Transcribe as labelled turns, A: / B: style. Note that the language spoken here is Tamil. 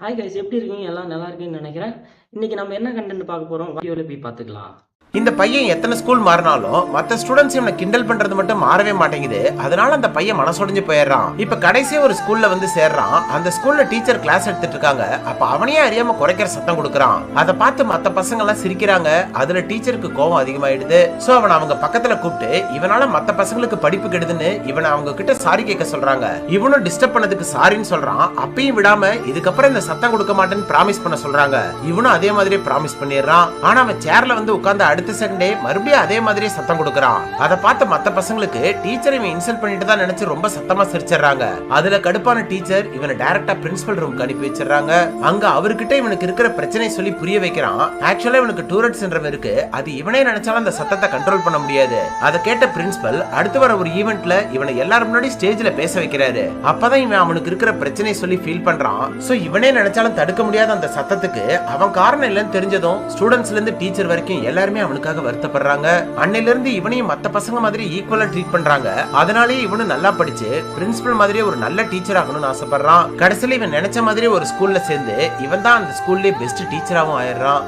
A: ஹாய் கைஸ், எப்படி இருக்கீங்க? எல்லாம் நல்லா இருக்கீங்கன்னு நினைக்கிறேன். இன்னைக்கு நம்ம என்ன கண்டென்ட் பார்க்க போறோம், வீடியோல போய் பார்த்துக்கலாம்.
B: இந்த பையன் எத்தனை ஸ்கூல் மாறினாலும் மத்த ஸ்டூடெண்ட்ஸ் இவனை கிண்டல் பண்றது மட்டும் மாறவே மாட்டேங்குது. அதனால அந்த பையன் மனசொடைஞ்சு போயிடுறான். இப்ப கடைசியா ஒரு ஸ்கூல்ல வந்து சேர்றான். அந்த ஸ்கூல்ல டீச்சர் கிளாஸ் எடுத்துட்டு இருக்காங்க. அப்ப அவனையே அறியாம குறைக்கிற சத்தம் கொடுக்கறான். அதை பார்த்து மத்த பசங்க எல்லாம் சிரிக்கிறாங்க. அதுல டீச்சருக்கு கோவம் அதிகமாயிடுது. சோ அவனை அவங்க பக்கத்துல கூப்பிட்டு இவனால மத்த பசங்களுக்கு படிப்பு கெடுதுன்னு இவனை அவங்க கிட்ட சாரி கேட்க சொல்றாங்க. இவனும் டிஸ்டர்ப் பண்ணதுக்கு சாரின்னு சொல்றான். அப்பயும் விடாம இதுக்கப்புறம் இந்த சத்தம் கொடுக்க மாட்டேன்னு பிராமிஸ் பண்ண சொல்றாங்க. இவனும் அதே மாதிரி பிராமிஸ் பண்ணிடுறான். ஆனா அவன் சேர்ல வந்து உட்கார்ந்து அடுத்த செகண்டே மறுபடியும் அதே மாதிரி சத்தம் கொடுக்கறான். அதை பார்த்த மத்த பசங்களுக்கு டீச்சர் இவன் இன்சல்ட் பண்ணிட்டு தான் நினைச்சு ரொம்ப சத்தமா சிரிச்சிடறாங்க. அதுல கடுப்பான டீச்சர் இவனை டைரக்டா பிரின்சிபல் ரூம்க்கு அனுப்பி வச்சிடறாங்க. அங்க அவர்கிட்ட இவனுக்கு இருக்கிற பிரச்சனை சொல்லி புரிய வைக்கிறான். ஆக்சுவலா இவனுக்கு டூரெட் சிண்ட்ரோம் இருக்கு. அது இவனே நினைச்சாலும் அந்த சத்தத்தை கண்ட்ரோல் பண்ண முடியாது. அதை கேட்ட பிரின்சிபல் அடுத்து வர ஒரு ஈவென்ட்ல இவனை எல்லாரும் முன்னாடி ஸ்டேஜ்ல பேச வைக்கிறாரு. அப்பதான் இவன் அவனுக்கு இருக்கிற பிரச்சனை சொல்லி ஃபீல் பண்றான். சோ இவனே நினைச்சாலும் தடுக்க முடியாத அந்த சத்தத்துக்கு அவன் காரணம் இல்லைன்னு தெரிஞ்சதும் ஸ்டூடெண்ட்ஸ்ல இருந்து டீச்சர் வரைக்கும் எல்லாருமே அவனுக்காக வருத்தப்படுறாங்க. அன்னையில இருந்து இவனையும் மத்த பசங்க மாதிரி ஈக்குவலா ட்ரீட் பண்றாங்க. அதனாலேயே இவனும் நல்லா படிச்சு பிரின்சிபல் மாதிரியே ஒரு நல்ல டீச்சர் ஆகணும்னு ஆசைப்படுறான். கடைசியில இவன் நினைச்ச மாதிரி ஒரு ஸ்கூல்ல சேர்ந்து இவன் தான் அந்த ஸ்கூல்லே பெஸ்ட் டீச்சராகவும் ஆயிடுறான்.